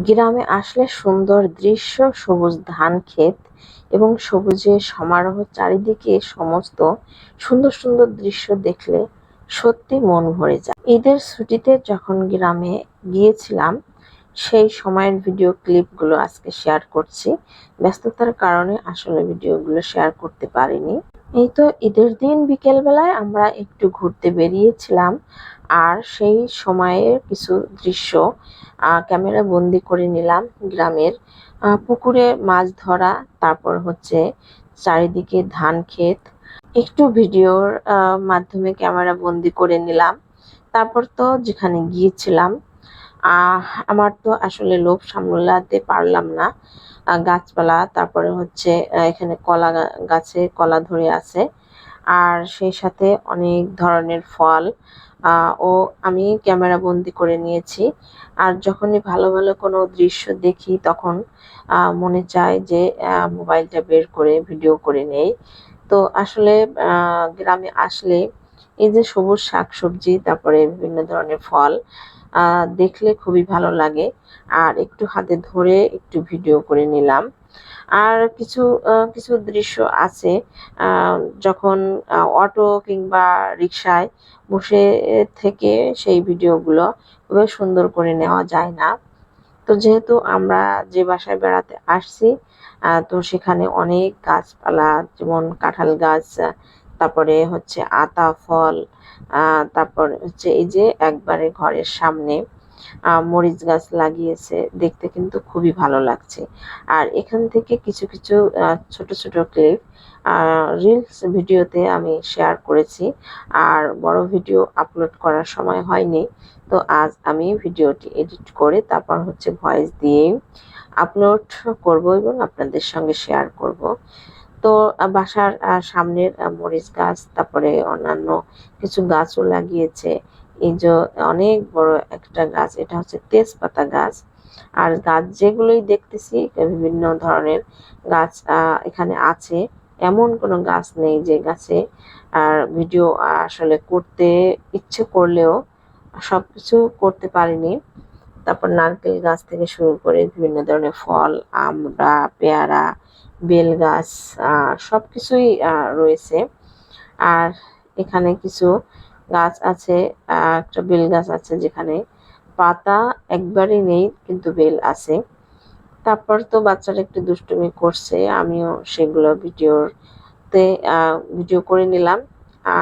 গ্রামে আসলে সুন্দর দৃশ্য, সবুজ ধান ক্ষেত এবং সবুজে সমারোহ চারিদিকে সমস্ত সুন্দর সুন্দর দৃশ্য দেখলে সত্যি মন ভরে যায়। ঈদের ছুটিতে যখন গ্রামে গিয়েছিলাম সেই সময়ের ভিডিও ক্লিপগুলো আজকে শেয়ার করছি। ব্যস্ততার কারণে আসলে ভিডিওগুলো শেয়ার করতে পারিনি। এই তো ঈদের দিন বিকেল বেলায় আমরা একটু ঘুরতে বেরিয়েছিলাম, আর সেই সময়ের কিছু দৃশ্য ক্যামেরা বন্দি করে নিলাম। গ্রামের পুকুরে মাছ ধরা, তারপর হচ্ছে চারিদিকে ধান ক্ষেত, একটু ভিডিওর মাধ্যমে ক্যামেরা বন্দি করে নিলাম। তারপর তো যেখানে গিয়েছিলাম আমার তো আসলে লোভ সামলাতে পারলাম না। গাছপালা, তারপরে হচ্ছে এখানে কলা গাছে কলা ধরে আছে, আর সেই সাথে অনেক ধরনের ফল ও আমি ক্যামেরা বন্দি করে নিয়েছি। আর যখনই ভালো ভালো কোনো দৃশ্য দেখি তখন মনে চায় যে মোবাইলটা বের করে ভিডিও করে নেই। তো আসলে গ্রামে আসলে এই যে সবুজ শাকসবজি, তারপরে বিভিন্ন ধরনের ফল দেখলে খুবই ভালো লাগে, আর একটু হাতে ধরে একটু ভিডিও করে নিলাম। আর কিছু কিছু দৃশ্য আছে যখন অটো কিংবা রিক্সায় বসে থেকে সেই ভিডিওগুলো খুবই সুন্দর করে নেওয়া যায় না। তো যেহেতু আমরা যে বাসায় বেড়াতে আসছি তো সেখানে অনেক গাছপালা, যেমন কাঁঠাল গাছ, তারপরে হচ্ছে আতা ফল, তারপর হচ্ছে এই যে একবারে ঘরের সামনে মরিচ গাছ লাগিয়েছে, দেখতে কিন্তু খুবই ভালো লাগছে। আর এখান থেকে কিছু কিছু ছোট ছোট ক্লিপ রিলস ভিডিওতে আমি শেয়ার করেছি, আর বড় ভিডিও আপলোড করার সময় হয়নি। তো আজ আমি ভিডিওটি এডিট করে তারপর হচ্ছে ভয়েস দিয়ে আপলোড করব এবং আপনাদের সঙ্গে শেয়ার করব। তো বাসার সামনের মরিচ গাছ, তারপরে অন্যান্য কিছু গাছও লাগিয়েছে। এই যে অনেক বড় একটা গাছ, এটা হচ্ছে তেজপাতা গাছ। আর গাছ যেগুলোই দেখতেছি বিভিন্ন ধরনের গাছ এখানে আছে, এমন কোনো গাছ নেই যে গাছে আর ভিডিও আসলে করতে ইচ্ছে করলেও সবকিছু করতে পারিনি। তারপর নারকেল গাছ থেকে শুরু করে বিভিন্ন ধরনের ফল, আমড়া, পেয়ারা, বেল গাছ, সবকিছুই রয়েছে। আর এখানে কিছু গাছ আছে, একটা বেল গাছ আছে যেখানে পাতা একবারই নেই কিন্তু বেল আছে। তারপর তো বাচ্চারা একটু দুষ্টুমি করছে, আমিও সেগুলো ভিডিওতে ভিডিও করে নিলাম।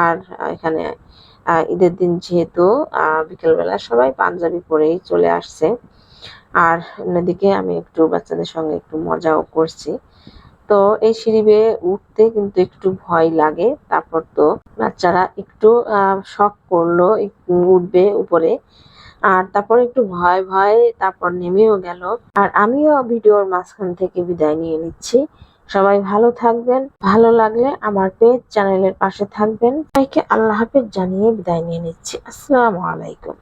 আর এখানে ঈদের দিন যেহেতু বিকেলবেলা সবাই পাঞ্জাবি পরেই চলে আসছে, আর অন্যদিকে আমি একটু বাচ্চাদের সঙ্গে একটু মজাও করছি। তো এই সিঁড়ি বেয়ে উঠতে কিন্তু একটু ভয় লাগে। তারপর তো বাচ্চারা একটু শখ করলো উঠবে উপরে, আর তারপর একটু ভয় ভয় তারপর নেমেও গেল। আর আমিও ভিডিওর মাঝখান থেকে বিদায় নিয়ে নিচ্ছি। সবাই ভালো থাকবেন, ভালো লাগলে আমার পেজ চ্যানেলের পাশে থাকবেন। সবাইকে আল্লাহ হাফেজ জানিয়ে বিদায় নিয়ে নিচ্ছি। আসসালামু আলাইকুম।